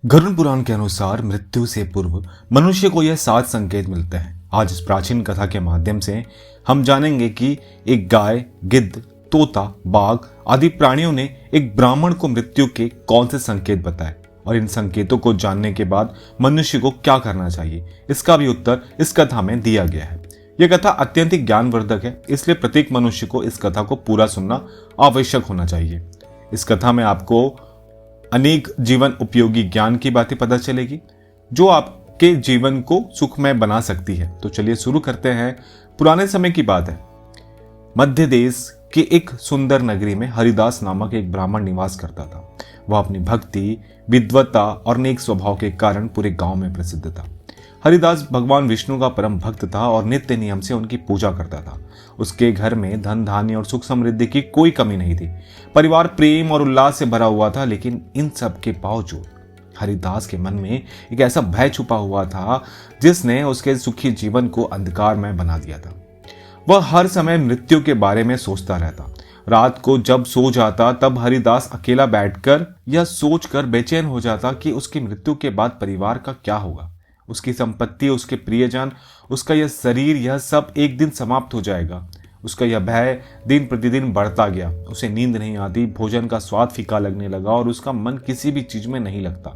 गरुड़ पुराण के अनुसार मृत्यु से पूर्व मनुष्य को यह 7 संकेत मिलते हैं। आज इस प्राचीन कथा के माध्यम से हम जानेंगे कि एक गाय, गिद्ध, तोता, बाघ आदि प्राणियों ने एक ब्राह्मण को मृत्यु के कौन से संकेत बताए और इन संकेतों को जानने के बाद मनुष्य को क्या करना चाहिए, इसका भी उत्तर इस कथा में दिया गया है। यह कथा अत्यंत ज्ञानवर्धक है, इसलिए प्रत्येक मनुष्य को इस कथा को पूरा सुनना आवश्यक होना चाहिए। इस कथा में आपको अनेक जीवन उपयोगी ज्ञान की बातें पता चलेगी जो आपके जीवन को सुखमय बना सकती है। तो चलिए शुरू करते हैं। पुराने समय की बात है। मध्य देश के एक सुंदर नगरी में हरिदास नामक एक ब्राह्मण निवास करता था। वह अपनी भक्ति, विद्वता और नेक स्वभाव के कारण पूरे गांव में प्रसिद्ध था। हरिदास भगवान विष्णु का परम भक्त था और नित्य नियम से उनकी पूजा करता था। उसके घर में धन धान्य और सुख समृद्धि की कोई कमी नहीं थी। परिवार प्रेम और उल्लास से भरा हुआ था, लेकिन इन सब के बावजूद हरिदास के मन में एक ऐसा भय छुपा हुआ था जिसने उसके सुखी जीवन को अंधकारमय बना दिया था। वह हर समय मृत्यु के बारे में सोचता रहता। रात को जब सो जाता तब हरिदास अकेला बैठकर यह सोचकर बेचैन हो जाता कि उसकी मृत्यु के बाद परिवार का क्या होगा। उसकी संपत्ति, उसके प्रियजन, उसका यह शरीर, यह सब एक दिन समाप्त हो जाएगा। उसका यह भय दिन प्रतिदिन बढ़ता गया। उसे नींद नहीं आती, भोजन का स्वाद फीका लगने लगा और उसका मन किसी भी चीज में नहीं लगता।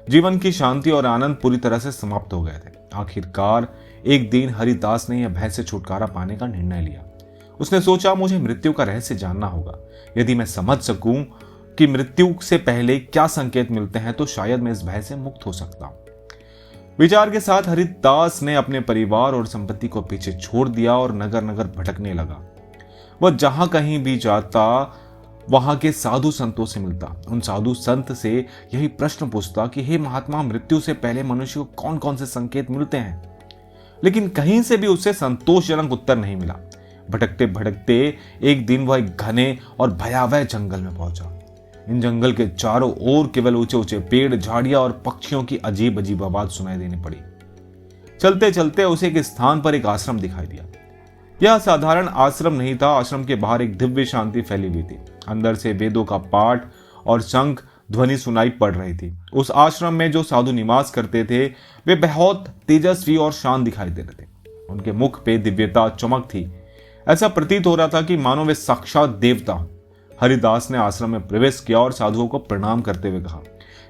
जीवन की शांति और आनंद पूरी तरह से समाप्त हो गए थे। आखिरकार एक दिन हरिदास ने यह भय से छुटकारा पाने का निर्णय लिया। उसने सोचा, मुझे मृत्यु का रहस्य जानना होगा। यदि मैं समझ सकूं कि मृत्यु से पहले क्या संकेत मिलते हैं तो शायद मैं इस भय से मुक्त हो सकता हूं। विचार के साथ हरिदास ने अपने परिवार और संपत्ति को पीछे छोड़ दिया और नगर नगर भटकने लगा। वह जहां कहीं भी जाता वहां के साधु संतों से मिलता। उन साधु संत से यही प्रश्न पूछता कि हे महात्मा, मृत्यु से पहले मनुष्य को कौन कौन से संकेत मिलते हैं, लेकिन कहीं से भी उसे संतोषजनक उत्तर नहीं मिला। भटकते भटकते एक दिन वह एक घने और भयावह जंगल में पहुंचा। इन जंगल के चारों ओर केवल ऊंचे ऊंचे पेड़, झाड़ियां और पक्षियों की अजीब अजीब आवाज सुनाई देनी पड़ी। चलते चलते उसे एक स्थान पर एक आश्रम दिखाई दिया। यह साधारण आश्रम नहीं था। आश्रम के बाहर एक दिव्य शांति फैली हुई थी। अंदर से वेदों का पाठ और शंख ध्वनि सुनाई पड़ रही थी। उस आश्रम में जो साधु निवास करते थे वे बहुत तेजस्वी और शांत दिखाई दे रहे थे। उनके मुख पे दिव्यता, चमक थी। ऐसा प्रतीत हो रहा था कि मानो वे साक्षात देवता। हरिदास ने आश्रम में प्रवेश किया और साधुओं को प्रणाम करते हुए कहा,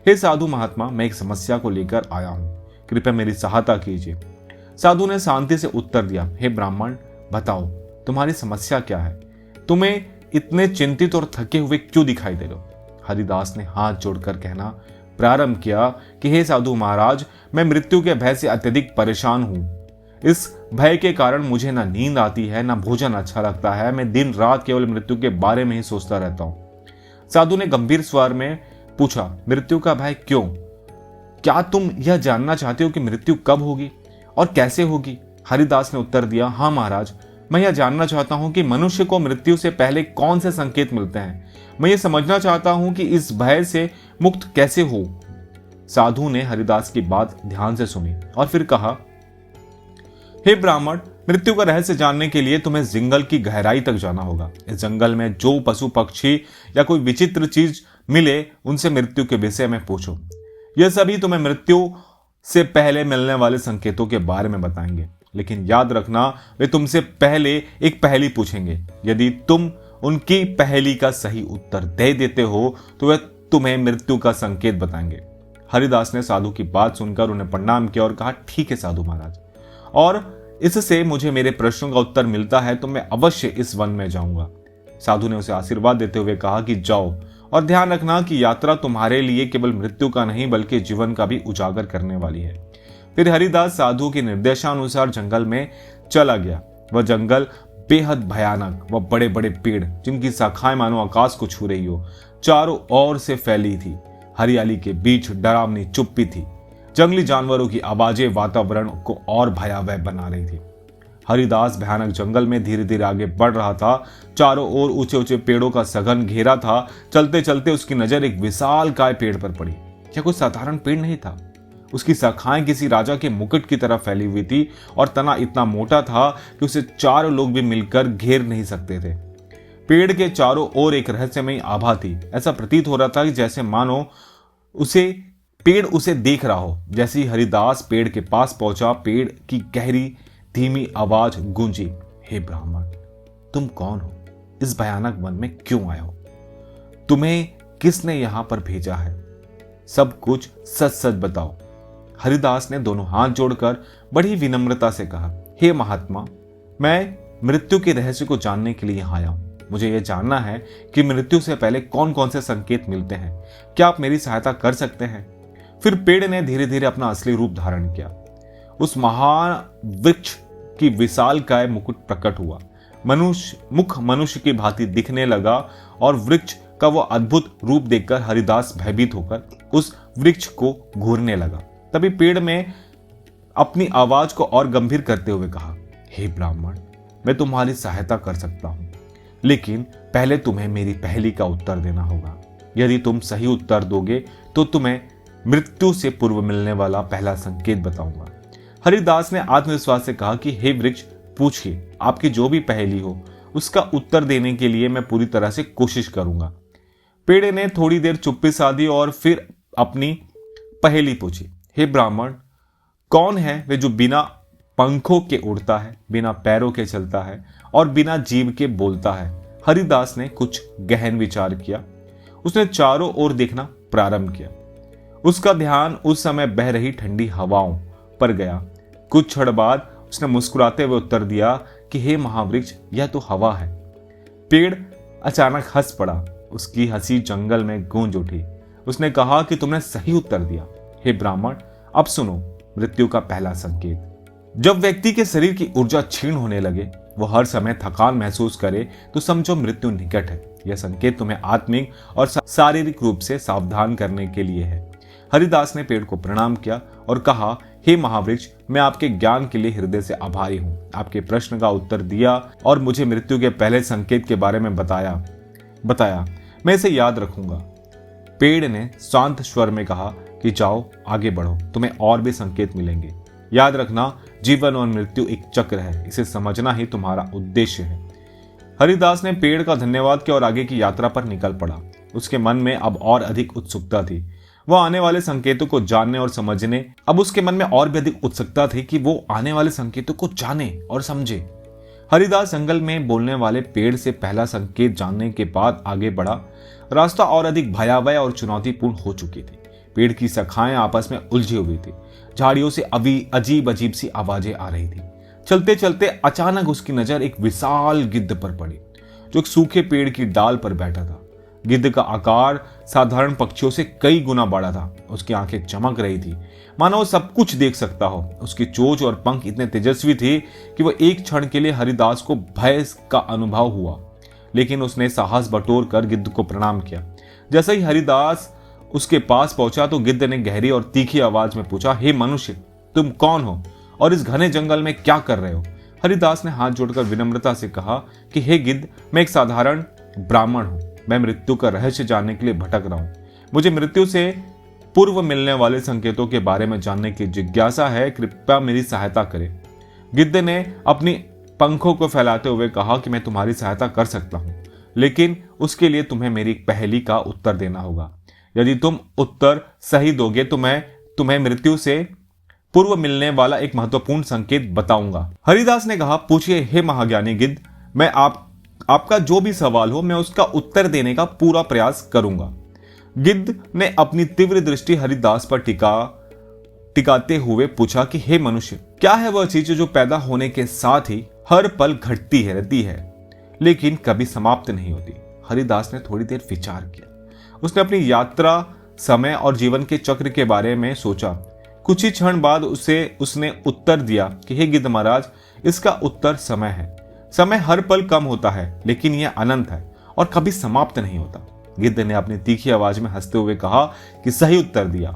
हे साधु महात्मा, मैं एक समस्या को लेकर आया हूं, कृपया मेरी सहायता कीजिए। साधु ने शांति से उत्तर दिया, हे ब्राह्मण, बताओ तुम्हारी समस्या क्या है? तुम्हें इतने चिंतित और थके हुए क्यों दिखाई दे रहे हो? हरिदास ने हाथ जोड़कर कहना प्रारंभ किया कि हे साधु महाराज, मैं मृत्यु के भय से अत्यधिक परेशान हूं। इस भय के कारण मुझे ना नींद आती है, ना भोजन अच्छा लगता है। मैं दिन रात केवल मृत्यु के बारे में ही सोचता रहता हूं। साधु ने गंभीर स्वर में पूछा, मृत्यु का भय क्यों? क्या तुम यह जानना चाहते हो कि मृत्यु कब होगी और कैसे होगी? हरिदास ने उत्तर दिया, हाँ महाराज, मैं यह जानना चाहता हूं कि मनुष्य को मृत्यु से पहले कौन से संकेत मिलते हैं। मैं यह समझना चाहता हूं कि इस भय से मुक्त कैसे हो। साधु ने हरिदास की बात ध्यान से सुनी और फिर कहा, हे ब्राह्मण, मृत्यु का रहस्य जानने के लिए तुम्हें जंगल की गहराई तक जाना होगा। इस जंगल में जो पशु पक्षी या कोई विचित्र चीज मिले उनसे मृत्यु के विषय में पूछो। यह सभी तुम्हें मृत्यु से पहले मिलने वाले संकेतों के बारे में बताएंगे, लेकिन याद रखना, वे तुमसे पहले एक पहेली पूछेंगे। यदि तुम उनकी पहेली का सही उत्तर दे देते हो तो वे तुम्हें मृत्यु का संकेत बताएंगे। हरिदास ने साधु की बात सुनकर उन्हें प्रणाम किया और कहा, ठीक है साधु महाराज, और इससे मुझे मेरे प्रश्नों का उत्तर मिलता है तो मैं अवश्य इस वन में जाऊंगा। साधु ने उसे आशीर्वाद देते हुए कहा कि जाओ, और ध्यान रखना कि यात्रा तुम्हारे लिए केवल मृत्यु का नहीं बल्कि जीवन का भी उजागर करने वाली है। फिर हरिदास साधु के निर्देशानुसार जंगल में चला गया। वह जंगल बेहद भयानक, वह बड़े बड़े पेड़ जिनकी शाखाएं मानो आकाश को छू रही हो, चारों ओर से फैली थी। हरियाली के बीच डरावनी चुप्पी थी। जंगली जानवरों की आवाजें वातावरण को और भयावह बना रही थी। हरिदास भयानक जंगल में धीरे धीरे आगे बढ़ रहा था। चारों ओर ऊंचे ऊंचे पेड़ों का सघन घेरा था। चलते चलते उसकी नजर एक विशालकाय पेड़ पर पड़ी। यह कोई साधारण पेड़ नहीं था। उसकी शाखाएं किसी राजा के मुकुट की तरह फैली हुई थी और तना इतना मोटा था कि उसे 4 लोग भी मिलकर घेर नहीं सकते थे। पेड़ के चारों ओर एक रहस्यमयी आभा थी। ऐसा प्रतीत हो रहा था कि जैसे मानो उसे पेड़ उसे देख रहा हो। जैसे ही हरिदास पेड़ के पास पहुंचा, पेड़ की गहरी धीमी आवाज गूंजी, हे ब्राह्मण, तुम कौन हो? इस भयानक वन में क्यों आए हो? तुम्हें किसने यहां पर भेजा है? सब कुछ सच सच बताओ। हरिदास ने दोनों हाथ जोड़कर बड़ी विनम्रता से कहा, हे महात्मा, मैं मृत्यु के रहस्य को जानने के लिए यहाँ आया हूं। मुझे यह जानना है कि मृत्यु से पहले कौन कौन से संकेत मिलते हैं। क्या आप मेरी सहायता कर सकते हैं? फिर पेड़ ने धीरे धीरे अपना असली रूप धारण किया। उस महान वृक्ष की विशालकाय मुकुट प्रकट हुआ। मुख मनुष्य की भांति दिखने लगा और वृक्ष का वो अद्भुत रूप देखकर हरिदास भयभीत होकर उस वृक्ष को घूरने लगा। तभी पेड़ में अपनी आवाज को और गंभीर करते हुए कहा, हे ब्राह्मण, मैं तुम्हारी सहायता कर सकता हूं, लेकिन पहले तुम्हें मेरी पहेली का उत्तर देना होगा। यदि तुम सही उत्तर दोगे तो तुम्हें मृत्यु से पूर्व मिलने वाला पहला संकेत बताऊंगा। हरिदास ने आत्मविश्वास से कहा कि हे वृक्ष, पूछिए, आपकी जो भी पहेली हो उसका उत्तर देने के लिए मैं पूरी तरह से कोशिश करूंगा। पेड़ ने थोड़ी देर चुप्पी साधी और फिर अपनी पहेली पूछी, हे ब्राह्मण, कौन है वे जो बिना पंखों के उड़ता है, बिना पैरों के चलता है और बिना जीभ के बोलता है? हरिदास ने कुछ गहन विचार किया। उसने चारों ओर देखना प्रारंभ किया। उसका ध्यान उस समय बह रही ठंडी हवाओं पर गया। कुछ क्षण बाद उसने मुस्कुराते हुए उत्तर दिया कि हे महावृक्ष, यह तो हवा है। पेड़ अचानक हंस पड़ा। उसकी हंसी जंगल में गूंज उठी। उसने कहा कि तुमने सही उत्तर दिया। हे ब्राह्मण, अब सुनो मृत्यु का पहला संकेत। जब व्यक्ति के शरीर की ऊर्जा क्षीण होने लगे, वो हर समय थकान महसूस करे, तो समझो मृत्यु निकट है। यह संकेत तुम्हें आत्मिक और शारीरिक रूप से सावधान करने के लिए है। हरिदास ने पेड़ को प्रणाम किया और कहा, हे महावृक्ष, मैं आपके ज्ञान के लिए हृदय से आभारी हूं। आपके प्रश्न का उत्तर दिया और मुझे मृत्यु के पहले संकेत के बारे में बताया। मैं इसे याद रखूंगा। पेड़ ने शांत स्वर में कहा कि जाओ, आगे बढ़ो, तुम्हें और भी संकेत मिलेंगे। याद रखना, जीवन और मृत्यु एक चक्र है, इसे समझना ही तुम्हारा उद्देश्य है। हरिदास ने पेड़ का धन्यवाद किया और आगे की यात्रा पर निकल पड़ा। उसके मन में अब और अधिक उत्सुकता थी। वो आने वाले संकेतों को जानने और समझने अब उसके मन में और भी अधिक उत्सुकता थी कि वो आने वाले संकेतों को जाने और समझे। हरिदास जंगल में बोलने वाले पेड़ से पहला संकेत जानने के बाद आगे बढ़ा। रास्ता और अधिक भयावह और चुनौतीपूर्ण हो चुकी थी। पेड़ की शाखाएं आपस में उलझी हुई थी। झाड़ियों से अजीब अजीब सी आवाजें आ रही थी। चलते चलते अचानक उसकी नजर एक विशाल गिद्ध पर पड़ी, जो एक सूखे पेड़ की डाल पर बैठा था। गिद्ध का आकार साधारण पक्षियों से कई गुना बड़ा था। उसकी आंखें चमक रही थी, मानो वो सब कुछ देख सकता हो। उसकी चोंच और पंख इतने तेजस्वी थे कि वह एक क्षण के लिए हरिदास को भय का अनुभव हुआ, लेकिन उसने साहस बटोर कर गिद्ध को प्रणाम किया। जैसे ही हरिदास उसके पास पहुंचा तो गिद्ध ने गहरी और तीखी आवाज में पूछा, हे मनुष्य, तुम कौन हो और इस घने जंगल में क्या कर रहे हो? हरिदास ने हाथ जोड़कर विनम्रता से कहा कि हे गिद्ध, मैं एक साधारण ब्राह्मण हूं। मैं मृत्यु का रहस्य जानने के लिए भटक रहा हूं। मुझे मृत्यु से पूर्व मिलने वाले संकेतों के बारे में जानने की जिज्ञासा है। कृपया मेरी सहायता करें। गिद्ध ने अपनी पंखों को फैलाते हुए कहा कि मैं तुम्हारी सहायता कर सकता हूं, लेकिन उसके लिए तुम्हें मेरी पहेली का उत्तर देना होगा। यदि तुम उत्तर सही दोगे तो मैं तुम्हें मृत्यु से पूर्व मिलने वाला एक महत्वपूर्ण संकेत बताऊंगा। हरिदास ने कहा, पूछिए हे महाज्ञानी गिद्ध, मैं आपका जो भी सवाल हो मैं उसका उत्तर देने का पूरा प्रयास करूंगा। गिद्ध ने अपनी तीव्र दृष्टि हरिदास पर टिकाते हुए पूछा कि हे मनुष्य, क्या है वह चीज जो पैदा होने के साथ ही हर पल घटती रहती है लेकिन कभी समाप्त नहीं होती? हरिदास ने थोड़ी देर विचार किया। उसने अपनी यात्रा, समय और जीवन के चक्र के बारे में सोचा। कुछ ही क्षण बाद उसने उत्तर दिया कि हे गिद्ध महाराज, इसका उत्तर समय है। समय हर पल कम होता है, लेकिन यह अनंत है और कभी समाप्त नहीं होता। गिद्ध ने अपनी तीखी आवाज में हंसते हुए कहा कि सही उत्तर दिया।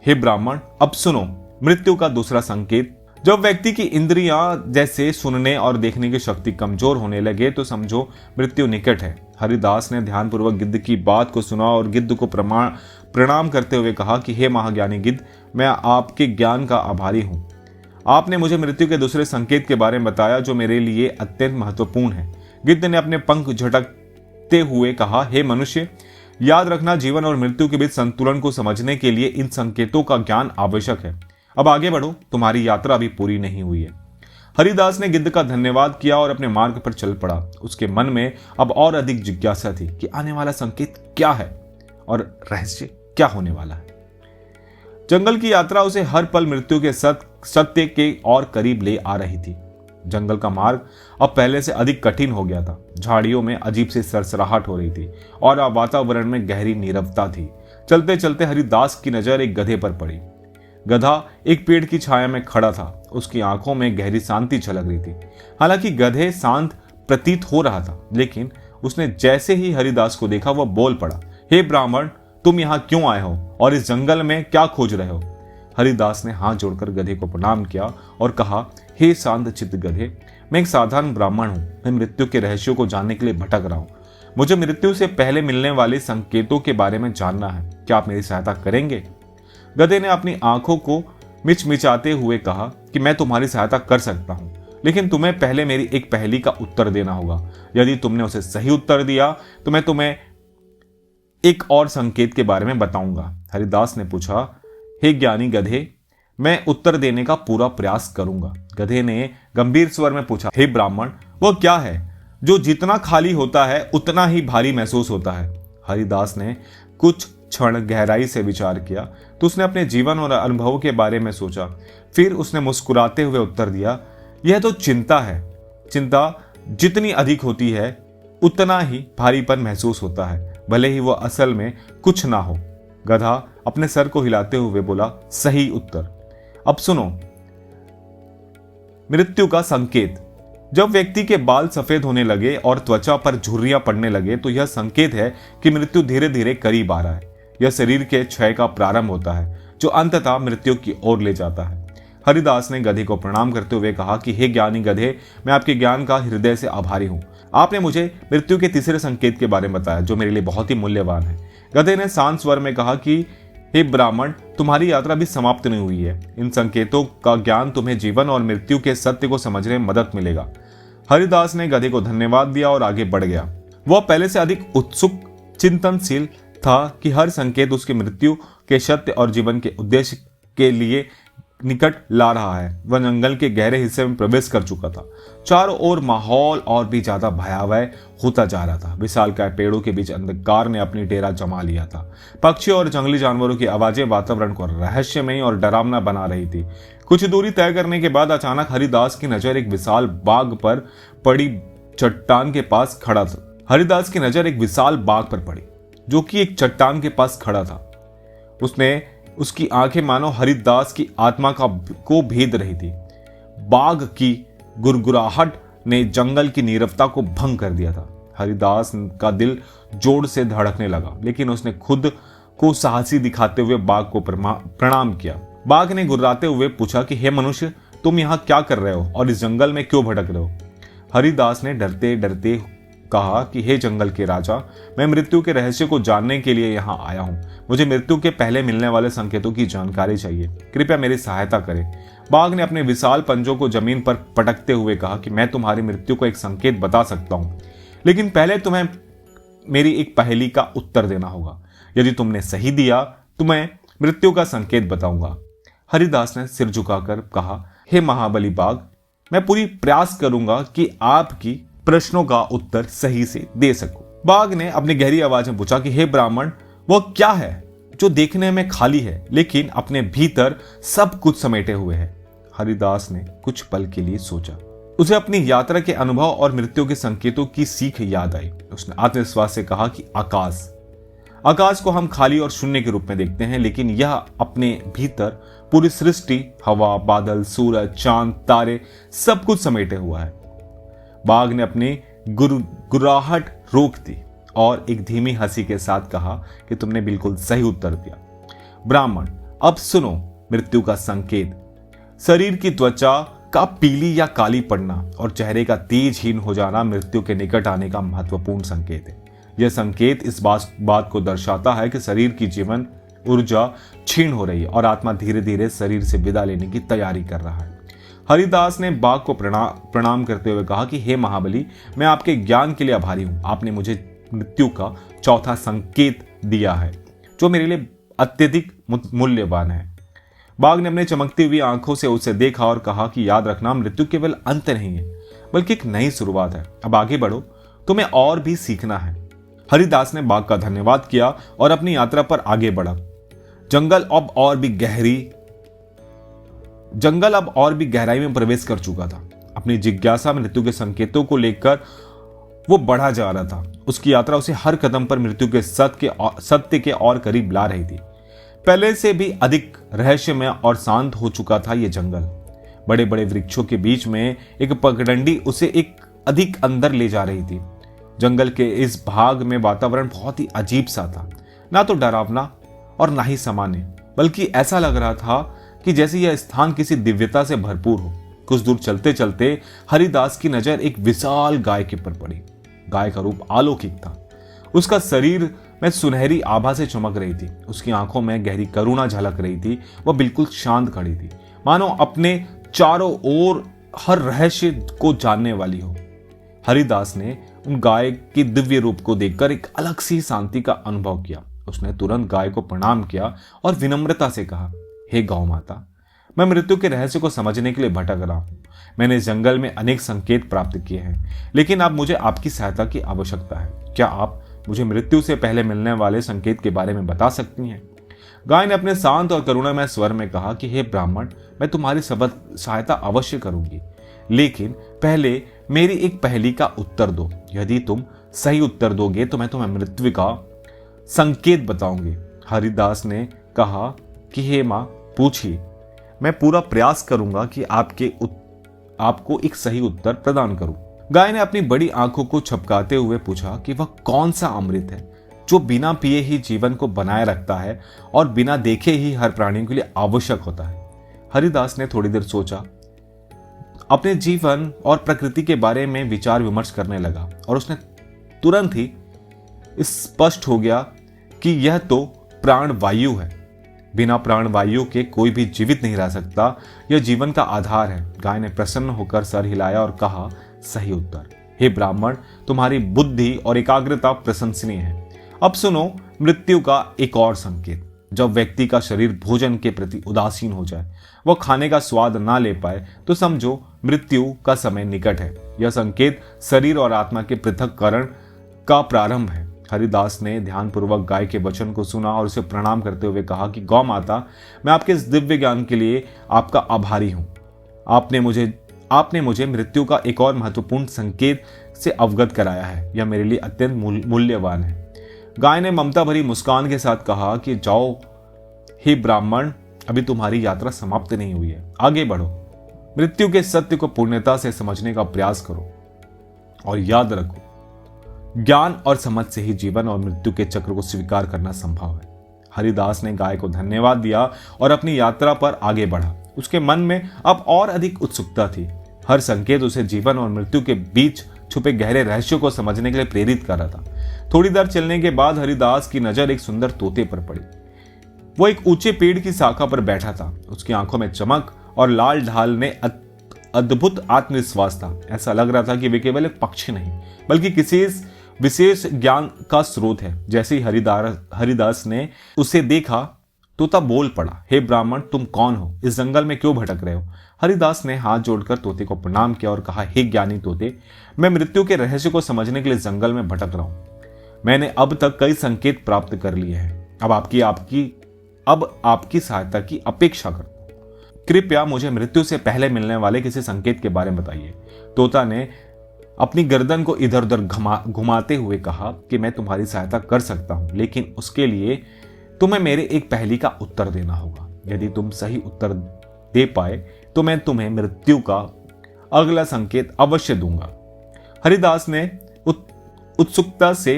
हे ब्राह्मण, अब सुनो मृत्यु का दूसरा संकेत। जब व्यक्ति की इंद्रियां जैसे सुनने और देखने की शक्ति कमजोर होने लगे तो समझो मृत्यु निकट है। हरिदास ने ध्यानपूर्वक गिद्ध की बात को सुना और गिद्ध को प्रणाम करते हुए कहा कि हे महाज्ञानी गिद्ध, मैं आपके ज्ञान का आभारी हूं। आपने मुझे मृत्यु के दूसरे संकेत के बारे में बताया जो मेरे लिए अत्यंत महत्वपूर्ण है। गिद्ध ने अपने पंख झटकते हुए कहा, हे मनुष्य, याद रखना, जीवन और मृत्यु के बीच संतुलन को समझने के लिए इन संकेतों का ज्ञान आवश्यक है। अब आगे बढ़ो, तुम्हारी यात्रा अभी पूरी नहीं हुई है। हरिदास ने गिद्ध का धन्यवाद किया और अपने मार्ग पर चल पड़ा। उसके मन में अब और अधिक जिज्ञासा थी कि आने वाला संकेत क्या है और रहस्य क्या होने वाला है। जंगल की यात्रा उसे हर पल मृत्यु के सत्य के और करीब ले आ रही थी। जंगल का मार्ग अब पहले से अधिक कठिन हो गया था। झाड़ियों में अजीब सी सरसराहट हो रही थी और अब वातावरण में गहरी नीरवता थी। चलते चलते हरिदास की नजर एक गधे पर पड़ी। गधा एक पेड़ की छाया में खड़ा था। उसकी आंखों में गहरी शांति छलक रही थी। हालांकि गधे शांत प्रतीत हो रहा था, लेकिन उसने जैसे ही हरिदास को देखा वह बोल पड़ा, हे ब्राह्मण, तुम यहाँ क्यों आए हो और इस जंगल में क्या खोज रहे हो? हरिदास ने हाथ जोड़कर गधे को प्रणाम किया और कहा, हे शांत चित्त गधे, मैं एक साधारण ब्राह्मण हूँ। मैं मृत्यु के रहस्यों को जानने के लिए भटक रहा हूँ। मुझे मृत्यु से पहले मिलने वाले संकेतों के बारे में जानना है। क्या आप मेरी सहायता करेंगे? गधे ने अपनी आंखों को मिचमिचाते हुए कहा कि मैं तुम्हारी सहायता कर सकता हूँ, लेकिन तुम्हें पहले मेरी एक पहेली का उत्तर देना होगा। यदि तुमने उसे सही उत्तर दिया तो मैं तुम्हें एक और संकेत के बारे में बताऊंगा। हरिदास ने पूछा, हे ज्ञानी गधे, मैं उत्तर देने का पूरा प्रयास करूंगा। गधे ने गंभीर स्वर में पूछा, हे ब्राह्मण, वह क्या है जो जितना खाली होता है उतना ही भारी महसूस होता है? हरिदास ने कुछ क्षण गहराई से विचार किया तो उसने अपने जीवन और अनुभवों के बारे में सोचा। फिर उसने मुस्कुराते हुए उत्तर दिया, यह तो चिंता है। चिंता जितनी अधिक होती है उतना ही भारीपन महसूस होता है, भले ही वह असल में कुछ ना हो। गधा अपने सर को हिलाते हुए बोला, सही उत्तर। अब सुनो, मृत्यु का संकेत। जब व्यक्ति के बाल सफेद होने लगे और त्वचा पर झुर्रियां पड़ने लगे तो यह संकेत है कि मृत्यु धीरे धीरे करीब आ रहा है। यह शरीर के क्षय का प्रारंभ होता है जो अंततः मृत्यु की ओर ले जाता है। हरिदास ने गधे को प्रणाम करते हुए कहा कि हे ज्ञानी गधे, मैं आपके ज्ञान का हृदय से आभारी हूं। आपने मुझे मृत्यु के तीसरे संकेत के बारे में बताया जो मेरे लिए बहुत ही मूल्यवान है। गधे ने शांत स्वर में कहा कि हे ब्राह्मण, तुम्हारी यात्रा भी समाप्त नहीं हुई है। इन संकेतों का ज्ञान तुम्हें जीवन और मृत्यु के सत्य को समझने में मदद मिलेगा। हरिदास ने गधे को धन्यवाद दिया और आगे बढ़ गया। वह पहले से अधिक उत्सुक चिंतनशील था कि हर संकेत उसकी मृत्यु के सत्य और जीवन के उद्देश्य के लिए निकट ला रहा है। वह जंगल के गहरे हिस्से में प्रवेश कर चुका था। चारों ओर माहौल और भी ज्यादा भयावह होता जा रहा था। विशालकाय पेड़ों के बीच अंधकार ने अपनी डेरा जमा लिया था। पक्षियों और जंगली जानवरों की आवाजें वातावरण को रहस्यमयी और डरावना बना रही थी। कुछ दूरी तय करने के बाद अचानक हरिदास की नजर एक विशाल बाग पर पड़ी चट्टान के पास खड़ा था। हरिदास की नजर एक विशाल बाग पर पड़ी जो कि एक चट्टान के पास खड़ा था। उसकी आंखें मानो हरिदास की आत्मा को भेद रही थी। बाघ की गुरगुराहट ने जंगल की नीरवता को भंग कर दिया था। हरिदास का दिल जोर से धड़कने लगा, लेकिन उसने खुद को साहसी दिखाते हुए बाघ को प्रणाम किया। बाघ ने गुर्राते हुए पूछा कि हे मनुष्य, तुम यहाँ क्या कर रहे हो और इस जंगल में क्यों भटक रहे हो? हरिदास ने डरते डरते कहा कि हे जंगल के राजा, मैं मृत्यु के रहस्य को जानने के लिए यहाँ आया हूँ। मुझे मृत्यु के पहले मिलने वाले संकेतों की जानकारी चाहिए। कृपया मेरी सहायता करें। बाघ ने अपने विशाल पंजों को जमीन पर पटकते हुए कहा कि मैं तुम्हारी मृत्यु को एक संकेत बता सकता हूँ, लेकिन पहले तुम्हें मेरी एक पहेली का उत्तर देना होगा। यदि तुमने सही दिया तो मैं मृत्यु का संकेत बताऊंगा। हरिदास ने सिर झुकाकर कहा, हे महाबली बाघ, मैं पूरी प्रयास करूंगा कि आपकी प्रश्नों का उत्तर सही से दे सकूं। बाघ ने अपनी गहरी आवाज में पूछा कि हे ब्राह्मण, वह क्या है जो देखने में खाली है लेकिन अपने भीतर सब कुछ समेटे हुए है? हरिदास ने कुछ पल के लिए सोचा। उसे अपनी यात्रा के अनुभव और मृत्यु के संकेतों की सीख याद आई। उसने आत्मविश्वास से कहा कि आकाश को हम खाली और शून्य के रूप में देखते हैं, लेकिन यह अपने भीतर पूरी सृष्टि, हवा, बादल, सूरज, चांद, तारे सब कुछ समेटे हुआ है। बाघ ने अपनी गुर्राहट रोक दी और एक धीमी हंसी के साथ कहा कि तुमने बिल्कुल सही उत्तर दिया। ब्राह्मण, अब सुनो मृत्यु का संकेत। शरीर की त्वचा का पीली या काली पड़ना और चेहरे का तेजहीन हो जाना मृत्यु के निकट आने का महत्वपूर्ण संकेत है। यह संकेत इस बात को दर्शाता है कि शरीर की जीवन ऊर्जा क्षीण हो रही है और आत्मा धीरे धीरे शरीर से विदा लेने की तैयारी कर रहा है। हरिदास ने बाघ को प्रणाम करते हुए कहा कि हे महाबली, मैं आपके ज्ञान के लिए आभारी हूं। आपने मुझे मृत्यु का चौथा संकेत दिया है जो मेरे लिए अत्यधिक मूल्यवान है। बाघ ने अपने चमकती हुई आंखों से उसे देखा और कहा कि याद रखना, मृत्यु केवल अंत नहीं है बल्कि एक नई शुरुआत है। अब आगे बढ़ो, तुम्हें और भी सीखना है। हरिदास ने बाघ का धन्यवाद किया और अपनी यात्रा पर आगे बढ़ा। जंगल अब और भी गहराई में प्रवेश कर चुका था। अपनी जिज्ञासा मृत्यु के संकेतों को लेकर वो बढ़ा जा रहा था। उसकी यात्रा उसे हर कदम पर मृत्यु के सत्य के और करीब ला रही थी। पहले से भी अधिक रहस्यमय और शांत हो चुका था ये जंगल। बड़े बड़े वृक्षों के बीच में एक पगडंडी उसे एक अधिक अंदर ले जा रही थी। जंगल के इस भाग में वातावरण बहुत ही अजीब सा था, ना तो डरावना और ना ही सामान्य, बल्कि ऐसा लग रहा था कि जैसे यह स्थान किसी दिव्यता से भरपूर हो। कुछ दूर चलते चलते हरिदास की नजर एक विशाल गाय के पर पड़ी। गाय का रूप अलौकिक था। उसका शरीर में सुनहरी आभा से चमक रही थी। उसकी आंखों में गहरी करुणा झलक रही थी। वह बिल्कुल शांत खड़ी थी, मानो अपने चारों ओर हर रहस्य को जानने वाली हो। हरिदास ने उन गाय के दिव्य रूप को देखकर एक अलग सी शांति का अनुभव किया। उसने तुरंत गाय को प्रणाम किया और विनम्रता से कहा, हे गौ माता, मैं मृत्यु के रहस्य को समझने के लिए भटक रहा हूं। मैंने इस जंगल में अनेक संकेत प्राप्त किए हैं, लेकिन अब मुझे आपकी सहायता की आवश्यकता है। क्या आप मुझे मृत्यु से पहले मिलने वाले संकेत के बारे में बता सकती हैं? गाय ने अपने शांत और करुणामय स्वर में कहा कि हे ब्राह्मण, मैं तुम्हारी सहायता अवश्य करूंगी, लेकिन पहले मेरी एक पहेली का उत्तर दो। यदि तुम सही उत्तर दोगे तो मैं तुम्हें मृत्यु का संकेत बताऊंगी। हरिदास ने कहा कि हे मां, पूछिए, मैं पूरा प्रयास करूंगा कि आपको एक सही उत्तर प्रदान करूं। गाय ने अपनी बड़ी आंखों को छपकाते हुए पूछा कि वह कौन सा अमृत है जो बिना पिए ही जीवन को बनाए रखता है और बिना देखे ही हर प्राणी के लिए आवश्यक होता है। हरिदास ने थोड़ी देर सोचा, अपने जीवन और प्रकृति के बारे में विचार विमर्श करने लगा और उसने तुरंत ही स्पष्ट हो गया कि यह तो प्राण वायु है। बिना प्राण वायु के कोई भी जीवित नहीं रह सकता। यह जीवन का आधार है। गाय ने प्रसन्न होकर सर हिलाया और कहा, सही उत्तर। हे ब्राह्मण, तुम्हारी बुद्धि और एकाग्रता प्रशंसनीय है। अब सुनो मृत्यु का एक और संकेत। जब व्यक्ति का शरीर भोजन के प्रति उदासीन हो जाए, वह खाने का स्वाद ना ले पाए, तो समझो मृत्यु का समय निकट है। यह संकेत शरीर और आत्मा के पृथक्करण का प्रारंभ है। हरिदास ने ध्यानपूर्वक गाय के वचन को सुना और उसे प्रणाम करते हुए कहा कि गौ माता, मैं आपके इस दिव्य ज्ञान के लिए आपका आभारी हूं। आपने मुझे मृत्यु का एक और महत्वपूर्ण संकेत से अवगत कराया है। यह मेरे लिए अत्यंत मूल्यवान है। गाय ने ममता भरी मुस्कान के साथ कहा कि जाओ हे ब्राह्मण, अभी तुम्हारी यात्रा समाप्त नहीं हुई है, आगे बढ़ो। मृत्यु के सत्य को पूर्णता से समझने का प्रयास करो और याद रखो, ज्ञान और समझ से ही जीवन और मृत्यु के चक्र को स्वीकार करना संभव है। हरिदास ने गाय को धन्यवाद दिया और अपनी यात्रा पर आगे बढ़ा। उसके मन में अब और अधिक उत्सुकता थी। हर संकेत उसे जीवन और मृत्यु के बीच छुपे गहरे रहस्यों को समझने के लिए प्रेरित कर रहा था। थोड़ी देर चलने के बाद हरिदास की नजर एक सुंदर तोते पर पड़ी। वो एक ऊंचे पेड़ की शाखा पर बैठा था। उसकी आंखों में चमक और लाल ढाल ने अद्भुत आत्मविश्वास था। ऐसा लग रहा था कि वे केवल एक पक्षी नहीं बल्कि किसी विशेष ज्ञान का स्रोत है। जैसे ही हरिदास ने उसे देखा, तोता बोल पड़ा, हे ब्राह्मण, तुम कौन हो? इस जंगल में क्यों भटक रहे हो? हरिदास ने हाथ जोड़कर तोते को प्रणाम किया और कहा, हे ज्ञानी तोते, मैं मृत्यु के रहस्य को समझने के लिए जंगल में भटक रहा हूं। मैंने अब तक कई संकेत प्राप्त कर लिए हैं। अब आपकी सहायता की अपेक्षा करता हूं। कृपया मुझे मृत्यु से पहले मिलने वाले किसी संकेत के बारे में बताइए। तोता ने अपनी गर्दन को इधर उधर घुमाते हुए कहा कि मैं तुम्हारी सहायता कर सकता हूं, लेकिन उसके लिए तुम्हें मेरे एक पहेली का उत्तर देना होगा। यदि तुम सही उत्तर दे पाए तो मैं तुम्हें मृत्यु का अगला संकेत अवश्य दूंगा। हरिदास ने उत्सुकता से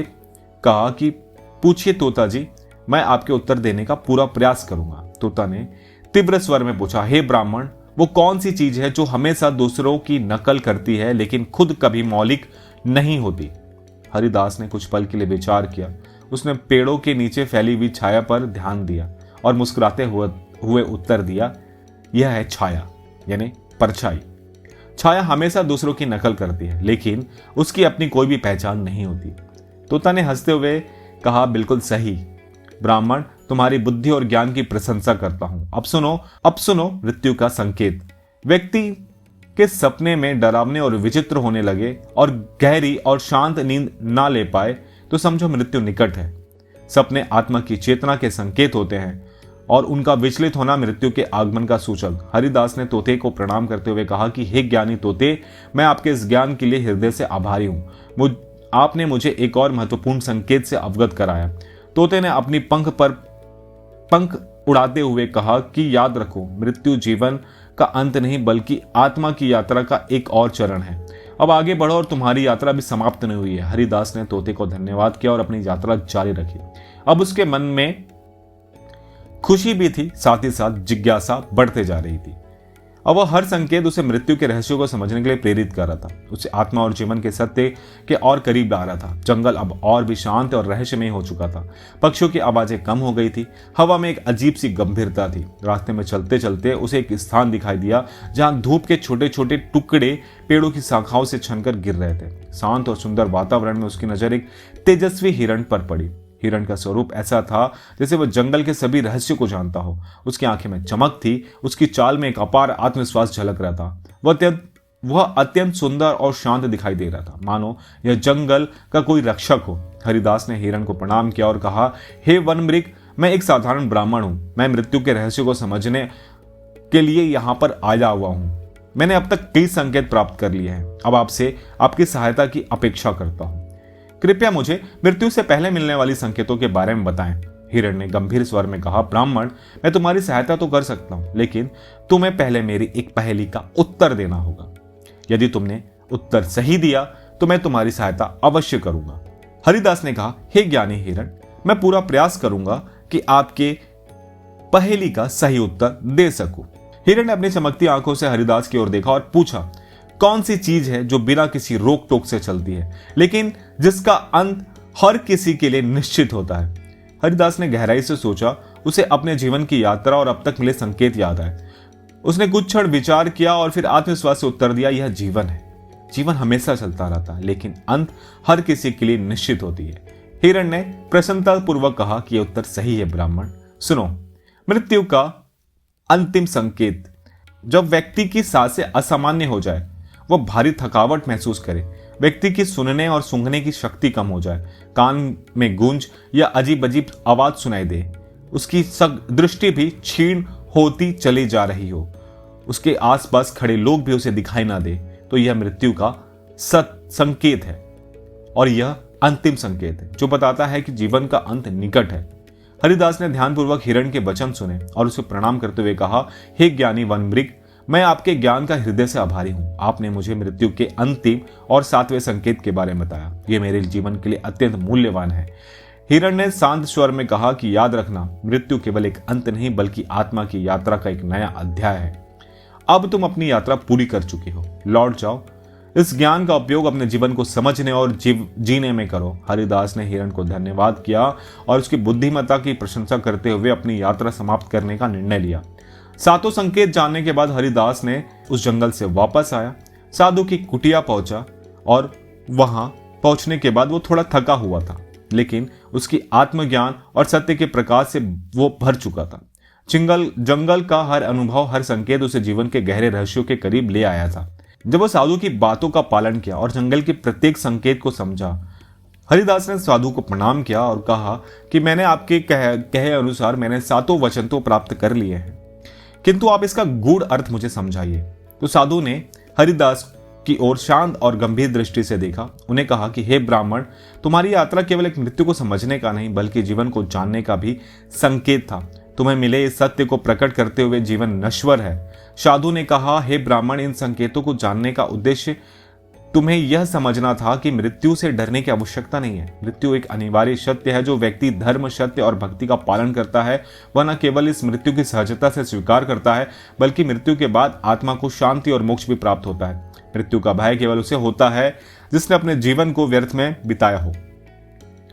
कहा कि पूछिए तोता जी, मैं आपके उत्तर देने का पूरा प्रयास करूंगा। तोता ने तीव्र स्वर में पूछा, हे ब्राह्मण, वो कौन सी चीज है जो हमेशा दूसरों की नकल करती है लेकिन खुद कभी मौलिक नहीं होती? हरिदास ने कुछ पल के लिए विचार किया। उसने पेड़ों के नीचे फैली हुई छाया पर ध्यान दिया और मुस्कुराते हुए उत्तर दिया, यह है छाया, यानी परछाई। छाया हमेशा दूसरों की नकल करती है लेकिन उसकी अपनी कोई भी पहचान नहीं होती। तोता ने हंसते हुए कहा, बिल्कुल सही, ब्राह्मण तुम्हारी बुद्धि और ज्ञान की प्रशंसा करता हूं। अब सुनो मृत्यु का संकेत। व्यक्ति के सपने में डरावने और विचित्र होने लगे और गहरी और शांत नींद ना ले पाए तो समझो मृत्यु निकट है। सपने आत्मा की चेतना के संकेत होते हैं और उनका विचलित होना मृत्यु के आगमन का सूचक। हरिदास ने तोते को प्रणाम करते हुए कहा कि हे ज्ञानी तोते, मैं आपके इस ज्ञान के लिए हृदय से आभारी हूं। आपने मुझे एक और महत्वपूर्ण संकेत से अवगत कराया। तोते ने अपनी पंख उड़ाते हुए कहा कि याद रखो, मृत्यु जीवन का अंत नहीं बल्कि आत्मा की यात्रा का एक और चरण है। अब आगे बढ़ो और तुम्हारी यात्रा भी समाप्त नहीं हुई है। हरिदास ने तोते को धन्यवाद किया और अपनी यात्रा जारी रखी। अब उसके मन में खुशी भी थी, साथ ही साथ जिज्ञासा बढ़ते जा रही थी। अब वह हर संकेत उसे मृत्यु के रहस्यों को समझने के लिए प्रेरित कर रहा था। उसे आत्मा और जीवन के सत्य के और करीब ला रहा था। जंगल अब और भी शांत और रहस्यमय हो चुका था। पक्षियों की आवाजें कम हो गई थी। हवा में एक अजीब सी गंभीरता थी। रास्ते में चलते चलते उसे एक स्थान दिखाई दिया जहां धूप के छोटे छोटे टुकड़े पेड़ों की शाखाओं से छनकर गिर रहे थे। शांत और सुंदर वातावरण में उसकी नजर एक तेजस्वी हिरण पर पड़ी। हिरण का स्वरूप ऐसा था जैसे वह जंगल के सभी रहस्यों को जानता हो। उसकी आंखें में चमक थी, उसकी चाल में एक अपार आत्मविश्वास झलक रहा था। वह अत्यंत सुंदर और शांत दिखाई दे रहा था, मानो यह जंगल का कोई रक्षक हो। हरिदास ने हिरण को प्रणाम किया और कहा, हे वन मृग, मैं एक साधारण ब्राह्मण हूं। मैं मृत्यु के रहस्यों को समझने के लिए यहाँ पर आया हुआ हूँ। मैंने अब तक कई संकेत प्राप्त कर लिए हैं। अब आपसे आपकी सहायता की अपेक्षा करता हूँ। कृपया मुझे मृत्यु से पहले मिलने वाली संकेतों के बारे में बताएं। हिरण ने गंभीर स्वर में कहा, ब्राह्मण, मैं तुम्हारी सहायता तो कर सकता हूं, लेकिन तुम्हें पहले मेरी एक पहेली का उत्तर देना होगा। यदि तुमने उत्तर सही दिया तो मैं तुम्हारी सहायता अवश्य करूंगा। हरिदास ने कहा, हे ज्ञानी हिरण, मैं पूरा प्रयास करूंगा कि आपके पहेली का सही उत्तर दे सकूं। हिरण ने अपनी चमकती आंखों से हरिदास की ओर देखा और पूछा, कौन सी चीज है जो बिना किसी रोक टोक से चलती है लेकिन जिसका अंत हर किसी के लिए निश्चित होता है? हरिदास ने गहराई से सोचा। उसे अपने जीवन की यात्रा और अब तक मिले संकेत याद आए। उसने कुछ क्षण विचार किया और फिर आत्मविश्वास से उत्तर दिया, यह जीवन है। जीवन हमेशा चलता रहता है लेकिन अंत हर किसी के लिए निश्चित होती है। हिरण ने प्रसन्नता पूर्वक कहा कि यह उत्तर सही है ब्राह्मण। सुनो, मृत्यु का अंतिम संकेत। जब व्यक्ति की सांसें असामान्य हो जाए, वह भारी थकावट महसूस करे, व्यक्ति की सुनने और सूंघने की शक्ति कम हो जाए, कान में गूंज या अजीब अजीब आवाज सुनाई दे, उसकी दृष्टि भी क्षीण होती चली जा रही हो, उसके आसपास खड़े लोग भी उसे दिखाई ना दे, तो यह मृत्यु का संकेत है। और यह अंतिम संकेत है जो बताता है कि जीवन का अंत निकट है। हरिदास ने ध्यानपूर्वक हिरण के वचन सुने और उसे प्रणाम करते हुए कहा, हे ज्ञानी वन मृग, मैं आपके ज्ञान का हृदय से आभारी हूं। आपने मुझे मृत्यु के अंतिम और 7वें संकेत के बारे में बताया। यह मेरे जीवन के लिए अत्यंत मूल्यवान है। हिरण ने शांत स्वर में कहा कि याद रखना, मृत्यु केवल एक अंत नहीं बल्कि आत्मा की यात्रा का एक नया अध्याय है। अब तुम अपनी यात्रा पूरी कर चुके हो, लौट जाओ। इस ज्ञान का उपयोग अपने जीवन को समझने और जीने में करो। हरिदास ने हिरण को धन्यवाद किया और उसकी बुद्धिमत्ता की प्रशंसा करते हुए अपनी यात्रा समाप्त करने का निर्णय लिया। 7 संकेत जानने के बाद हरिदास ने उस जंगल से वापस आया, साधु की कुटिया पहुंचा और वहां पहुंचने के बाद वो थोड़ा थका हुआ था, लेकिन उसकी आत्मज्ञान और सत्य के प्रकाश से वो भर चुका था। जंगल का हर अनुभव, हर संकेत उसे जीवन के गहरे रहस्यों के करीब ले आया था। जब वो साधु की बातों का पालन किया और जंगल के प्रत्येक संकेत को समझा, हरिदास ने साधु को प्रणाम किया और कहा कि मैंने आपके कहे अनुसार मैंने 7 वचन तो प्राप्त कर लिए हैं, किंतु आप इसका गूढ़ अर्थ मुझे समझाइए। तो साधु ने हरिदास की ओर शांत और गंभीर दृष्टि से देखा। उन्हें कहा कि हे ब्राह्मण, तुम्हारी यात्रा केवल एक मृत्यु को समझने का नहीं बल्कि जीवन को जानने का भी संकेत था। तुम्हें मिले इस सत्य को प्रकट करते हुए जीवन नश्वर है। साधु ने कहा, हे ब्राह्मण, इन संकेतों को जानने का उद्देश्य तुम्हें यह समझना था कि मृत्यु से डरने की आवश्यकता नहीं है। मृत्यु एक अनिवार्य सत्य है जो व्यक्ति धर्म, सत्य और भक्ति का पालन करता है वह न केवल इस मृत्यु की सहजता से स्वीकार करता है बल्कि मृत्यु के बाद आत्मा को शांति और मोक्ष भी प्राप्त होता है। मृत्यु का भय केवल उसे होता है जिसने अपने जीवन को व्यर्थ में बिताया हो।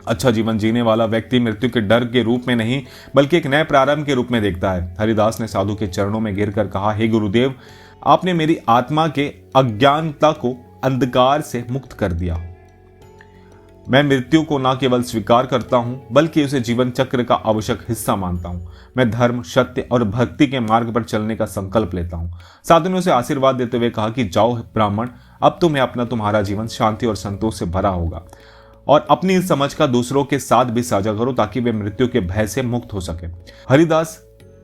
अच्छा जीवन जीने वाला व्यक्ति मृत्यु के डर के रूप में नहीं बल्कि एक नए प्रारंभ के रूप में देखता है। हरिदास ने साधु के चरणों में गिरकर कहा, हे गुरुदेव, आपने मेरी आत्मा के अज्ञानता को अंधकार से मुक्त कर दिया। मैं मृत्यु को न केवल स्वीकार करता हूँ बल्कि उसे जीवन चक्र का आवश्यक हिस्सा मानता हूँ। मैं धर्म, सत्य और भक्ति के मार्ग पर चलने का संकल्प लेता हूँ। साधु ने उसे आशीर्वाद देते हुए कहा कि जाओ ब्राह्मण, अब तुम्हारा जीवन शांति और संतोष से भरा होगा और अपनी इस समझ का दूसरों के साथ भी साझा करो ताकि वे मृत्यु के भय से मुक्त हो सके। हरिदास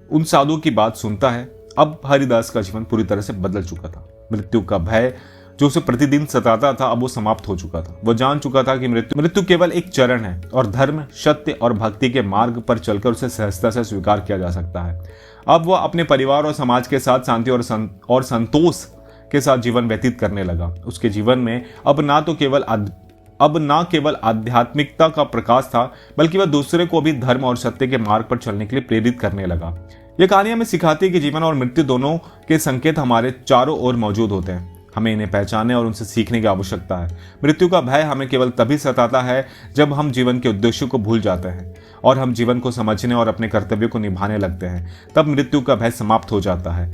उन साधुओं की बात सुनता है। अब हरिदास का जीवन पूरी तरह से बदल चुका था। मृत्यु का भय जो उसे प्रतिदिन सताता था अब वो समाप्त हो चुका था। वो जान चुका था कि मृत्यु केवल एक चरण है और धर्म, सत्य और भक्ति के मार्ग पर चलकर उसे सहजता से स्वीकार किया जा सकता है। अब वह अपने परिवार और समाज के साथ शांति और संतोष के साथ जीवन व्यतीत करने लगा। उसके जीवन में अब ना केवल आध्यात्मिकता का प्रकाश था बल्कि वह दूसरे को भी धर्म और सत्य के मार्ग पर चलने के लिए प्रेरित करने लगा। यह कहानी हमें सिखाती है कि जीवन और मृत्यु दोनों के संकेत हमारे चारों ओर मौजूद होते हैं। हमें इन्हें पहचानने और उनसे सीखने की आवश्यकता है। मृत्यु का भय हमें केवल तभी सताता है जब हम जीवन के उद्देश्य को भूल जाते हैं और हम जीवन को समझने और अपने कर्तव्यों को निभाने लगते हैं। तब मृत्यु का भय समाप्त हो जाता है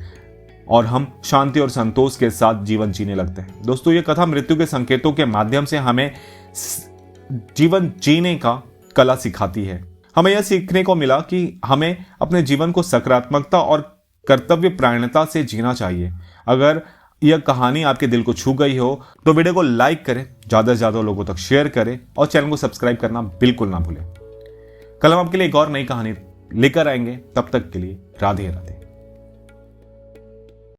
और हम शांति और संतोष के साथ जीवन जीने लगते हैं। दोस्तों, ये कथा मृत्यु के संकेतों के माध्यम से हमें जीवन जीने का कला सिखाती है। हमें यह सीखने को मिला कि हमें अपने जीवन को सकारात्मकता और कर्तव्य परायणता से जीना चाहिए। अगर यह कहानी आपके दिल को छू गई हो तो वीडियो को लाइक करें, ज़्यादा से ज़्यादा लोगों तक शेयर करें और चैनल को सब्सक्राइब करना बिल्कुल ना भूलें। कल हम आपके लिए एक और नई कहानी लेकर आएंगे। तब तक के लिए राधे राधे।